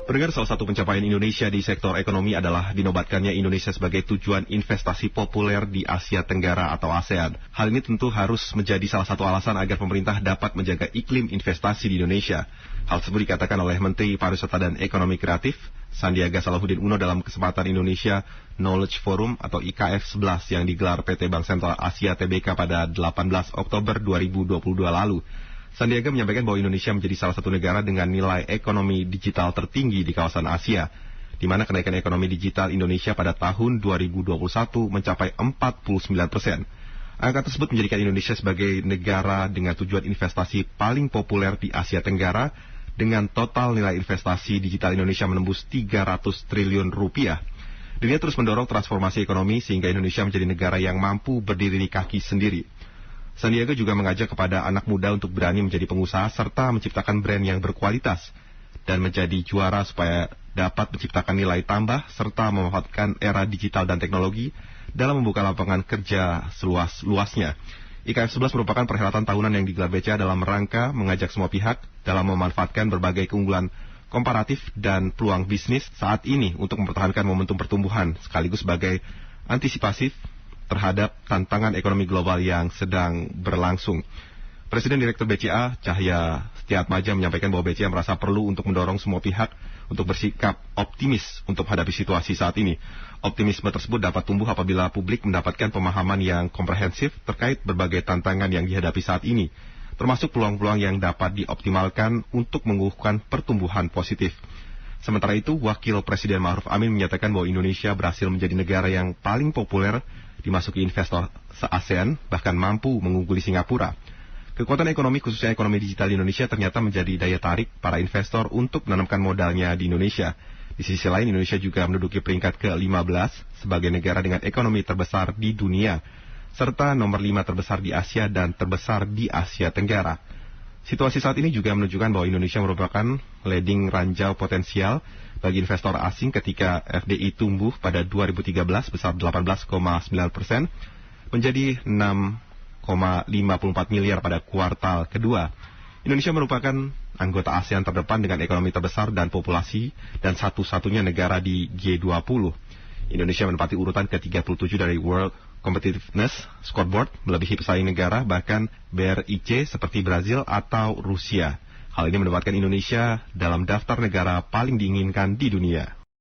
Pendengar, salah satu pencapaian Indonesia di sektor ekonomi adalah dinobatkannya Indonesia sebagai tujuan investasi populer di Asia Tenggara atau ASEAN. Hal ini tentu harus menjadi salah satu alasan agar pemerintah dapat menjaga iklim investasi di Indonesia. Hal tersebut dikatakan oleh Menteri Pariwisata dan Ekonomi Kreatif Sandiaga Salahuddin Uno dalam kesempatan Indonesia Knowledge Forum atau IKF 11 yang digelar PT Bank Sentral Asia Tbk pada 18 Oktober 2022 lalu. Sandiaga menyampaikan bahwa Indonesia menjadi salah satu negara dengan nilai ekonomi digital tertinggi di kawasan Asia, di mana kenaikan ekonomi digital Indonesia pada tahun 2021 mencapai 49%. Angka tersebut menjadikan Indonesia sebagai negara dengan tujuan investasi paling populer di Asia Tenggara, dengan total nilai investasi digital Indonesia menembus 300 triliun rupiah. Dunia terus mendorong transformasi ekonomi sehingga Indonesia menjadi negara yang mampu berdiri di kaki sendiri. Sandiaga juga mengajak kepada anak muda untuk berani menjadi pengusaha serta menciptakan brand yang berkualitas dan menjadi juara supaya dapat menciptakan nilai tambah serta memanfaatkan era digital dan teknologi dalam membuka lapangan kerja seluas-luasnya. IKF 11 merupakan perhelatan tahunan yang digelar BCA dalam rangka mengajak semua pihak dalam memanfaatkan berbagai keunggulan komparatif dan peluang bisnis saat ini untuk mempertahankan momentum pertumbuhan sekaligus sebagai antisipasi terhadap tantangan ekonomi global yang sedang berlangsung. Presiden Direktur BCA, Cahya Setiatmaja, menyampaikan bahwa BCA merasa perlu untuk mendorong semua pihak untuk bersikap optimis untuk menghadapi situasi saat ini. Optimisme tersebut dapat tumbuh apabila publik mendapatkan pemahaman yang komprehensif terkait berbagai tantangan yang dihadapi saat ini, termasuk peluang-peluang yang dapat dioptimalkan untuk mengukuhkan pertumbuhan positif. Sementara itu, Wakil Presiden Ma'ruf Amin menyatakan bahwa Indonesia berhasil menjadi negara yang paling populer dimasuki investor se-ASEAN, bahkan mampu mengungguli Singapura. Kekuatan ekonomi, khususnya ekonomi digital di Indonesia, ternyata menjadi daya tarik para investor untuk menanamkan modalnya di Indonesia. Di sisi lain, Indonesia juga menduduki peringkat ke-15 sebagai negara dengan ekonomi terbesar di dunia, serta nomor 5 terbesar di Asia dan terbesar di Asia Tenggara. Situasi saat ini juga menunjukkan bahwa Indonesia merupakan leading ranjau potensial bagi investor asing ketika FDI tumbuh pada 2013 besar 18,9% menjadi 6,54 miliar pada kuartal kedua. Indonesia merupakan anggota ASEAN terdepan dengan ekonomi terbesar dan populasi dan satu-satunya negara di G20. Indonesia menempati urutan ke-37 dari World Competitiveness Scoreboard, melebihi pesaing negara bahkan BRIC seperti Brazil atau Rusia. Hal ini menempatkan Indonesia dalam daftar negara paling diinginkan di dunia.